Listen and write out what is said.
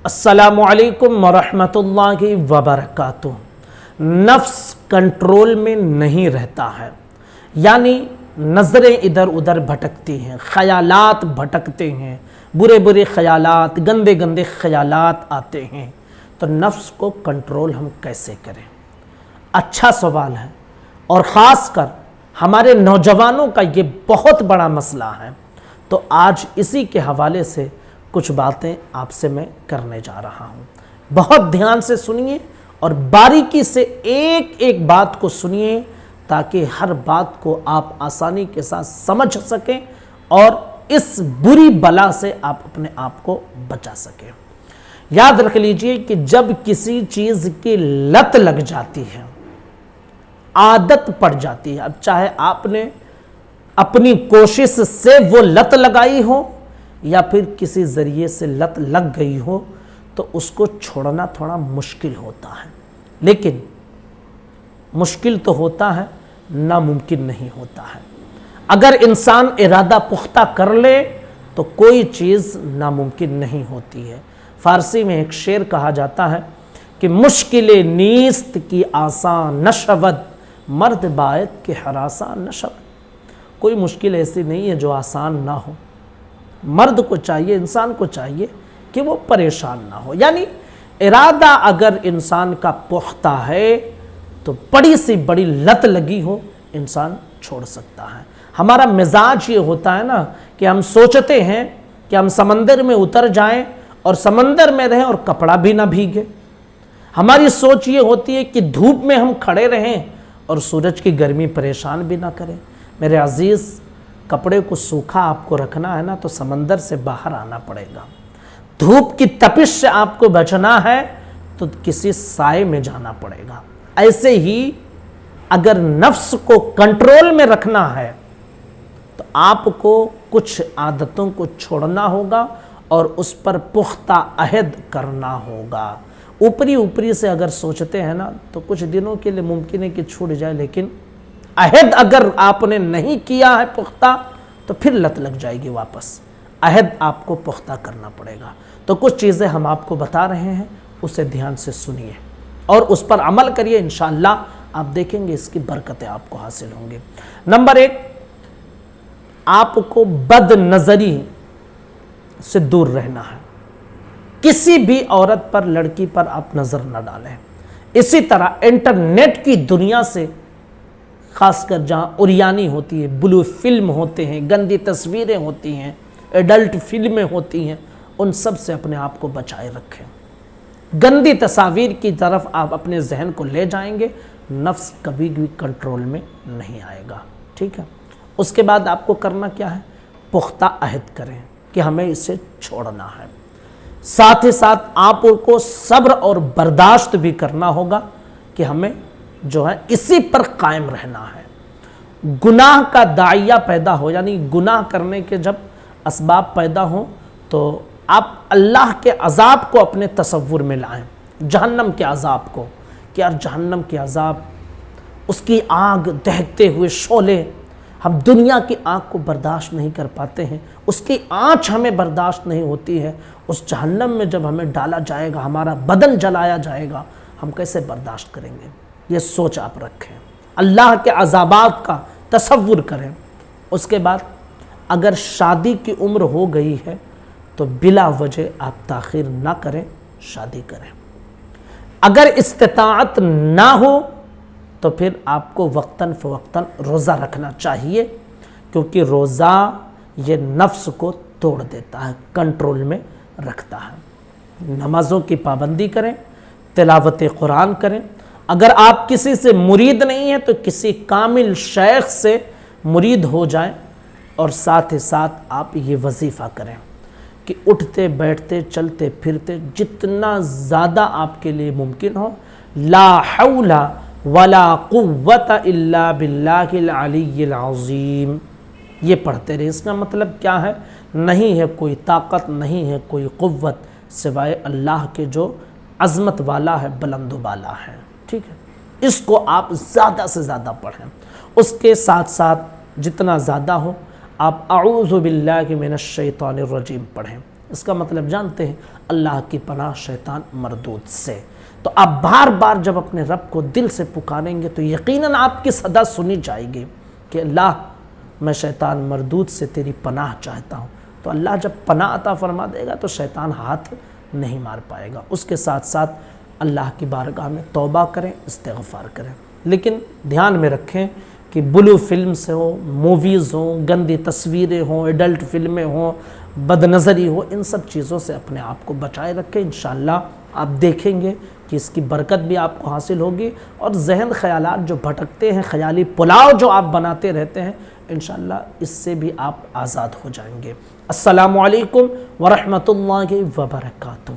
अस्सलामु अलैकुम वरहमतुल्लाहि वबरकातुह। नफ्स कंट्रोल में नहीं रहता है, यानी नज़रें इधर उधर भटकती हैं, ख़यालात भटकते हैं, बुरे बुरे ख़यालात, गंदे गंदे ख़यालात आते हैं। तो नफ्स को कंट्रोल हम कैसे करें? अच्छा सवाल है, और ख़ास कर हमारे नौजवानों का ये बहुत बड़ा मसला है। तो आज इसी के हवाले से कुछ बातें आपसे मैं करने जा रहा हूँ। बहुत ध्यान से सुनिए और बारीकी से एक एक बात को सुनिए, ताकि हर बात को आप आसानी के साथ समझ सकें और इस बुरी बला से आप अपने आप को बचा सकें। याद रख लीजिए कि जब किसी चीज़ की लत लग जाती है, आदत पड़ जाती है, अब चाहे आपने अपनी कोशिश से वो लत लगाई हो या फिर किसी ज़रिए से लत लग गई हो, तो उसको छोड़ना थोड़ा मुश्किल होता है। लेकिन मुश्किल तो होता है, नामुमकिन नहीं होता है। अगर इंसान इरादा पुख्ता कर ले तो कोई चीज़ नामुमकिन नहीं होती है। फ़ारसी में एक शेर कहा जाता है कि मुश्किल नीस्त की आसान नशवद, मर्द बायत के हरासा नशवद। कोई मुश्किल ऐसी नहीं है जो आसान ना हो। मर्द को चाहिए, इंसान को चाहिए कि वो परेशान ना हो। यानी इरादा अगर इंसान का पुख्ता है तो बड़ी सी बड़ी लत लगी हो, इंसान छोड़ सकता है। हमारा मिजाज ये होता है ना कि हम सोचते हैं कि हम समंदर में उतर जाएं और समंदर में रहें और कपड़ा भी ना भीगे। हमारी सोच ये होती है कि धूप में हम खड़े रहें और सूरज की गर्मी परेशान भी ना करें। मेरे अजीज़, कपड़े को सूखा आपको रखना है ना, तो समंदर से बाहर आना पड़ेगा। धूप की तपिश से आपको बचना है तो किसी साए में जाना पड़ेगा। ऐसे ही अगर नफ्स को कंट्रोल में रखना है तो आपको कुछ आदतों को छोड़ना होगा और उस पर पुख्ता अहद करना होगा। ऊपरी ऊपरी से अगर सोचते हैं ना तो कुछ दिनों के लिए मुमकिन है कि छूट जाए, लेकिन अहद अगर आपने नहीं किया है पुख्ता तो फिर लत लग जाएगी वापस। अहद आपको पुख्ता करना पड़ेगा। तो कुछ चीज़ें हम आपको बता रहे हैं, उसे ध्यान से सुनिए और उस पर अमल करिए। इंशाअल्लाह आप देखेंगे इसकी बरकतें आपको हासिल होंगी। नंबर 1, आपको बद नज़री से दूर रहना है। किसी भी औरत पर, लड़की पर आप नज़र न डालें। इसी तरह इंटरनेट की दुनिया से, खासकर जहाँ उरियानी होती है, ब्लू फिल्म होते हैं, गंदी तस्वीरें होती हैं, एडल्ट फिल्में होती हैं, उन सब से अपने आप को बचाए रखें। गंदी तस्वीर की तरफ आप अपने जहन को ले जाएंगे, नफ्स कभी भी कंट्रोल में नहीं आएगा। ठीक है। उसके बाद आपको करना क्या है? पुख्ता अहद करें कि हमें इसे छोड़ना है। साथ ही साथ आपको सब्र और बर्दाश्त भी करना होगा कि हमें जो है इसी पर कायम रहना है। गुनाह का दाइया पैदा हो, यानी गुनाह करने के जब असबाब पैदा हो, तो आप अल्लाह के अजाब को अपने तसव्वुर में लाएं, जहन्नम के अजाब को, कि यार जहन्नम के अजाब, उसकी आग, दहकते हुए शोले, हम दुनिया की आग को बर्दाश्त नहीं कर पाते हैं, उसकी आँच हमें बर्दाश्त नहीं होती है। उस जहन्नम में जब हमें डाला जाएगा, हमारा बदन जलाया जाएगा, हम कैसे बर्दाश्त करेंगे? ये सोच आप रखें, अल्लाह के अज़ाबात का तसव्वुर करें। उसके बाद अगर शादी की उम्र हो गई है तो बिला वजह आप ताख़ीर ना करें, शादी करें। अगर इस्तिताअत ना हो तो फिर आपको वक्तन फ़वक्तन रोज़ा रखना चाहिए, क्योंकि रोज़ा ये नफ्स को तोड़ देता है, कंट्रोल में रखता है। नमाज़ों की पाबंदी करें, तिलावत कुरान करें। अगर आप किसी से मुरीद नहीं हैं तो किसी कामिल शेख से मुरीद हो जाएं, और साथ ही साथ आप ये वजीफ़ा करें कि उठते बैठते चलते फिरते जितना ज़्यादा आपके लिए मुमकिन हो, ला हौला वला कुव्वता इल्ला बिल्लाहिल अलिय्यिल अज़ीम, ये पढ़ते रहे। इसका मतलब क्या है? नहीं है कोई ताकत, नहीं है कोई कुव्वत सिवाय अल्लाह के जो अज़मत वाला है, बुलंद वाला है। ठीक है, इसको आप ज़्यादा से ज़्यादा पढ़ें। उसके साथ साथ जितना ज़्यादा हो आप अऊज़ु बिल्लाहि मिनश शैतानिर रजीम पढ़ें। اس کا مطلب جانتے ہیں؟ اللہ کی پناہ شیطان مردود سے۔ تو آپ بار بار جب اپنے رب کو دل سے پکاریں گے تو یقیناً آپ کی صدا سنی جائے گی کہ اللہ میں شیطان مردود سے تیری پناہ چاہتا ہوں۔ تو اللہ جب پناہ عطا فرما دے گا تو شیطان ہاتھ نہیں مار پائے گا۔ اس کے ساتھ ساتھ اللہ کی بارگاہ میں توبہ کریں، استغفار کریں، لیکن دھیان میں رکھیں کہ بلو فلمز ہوں، موویز ہوں، گندی تصویریں ہوں، ایڈلٹ فلمیں ہوں، بد نظری ہو، ان سب چیزوں سے اپنے آپ کو بچائے رکھیں۔ انشاءاللہ آپ دیکھیں گے کہ اس کی برکت بھی آپ کو حاصل ہوگی، اور ذہن خیالات جو بھٹکتے ہیں، خیالی پلاؤ جو آپ بناتے رہتے ہیں، انشاءاللہ اس سے بھی آپ آزاد ہو جائیں گے۔ السلام علیکم ورحمۃ اللہ وبرکاتہ۔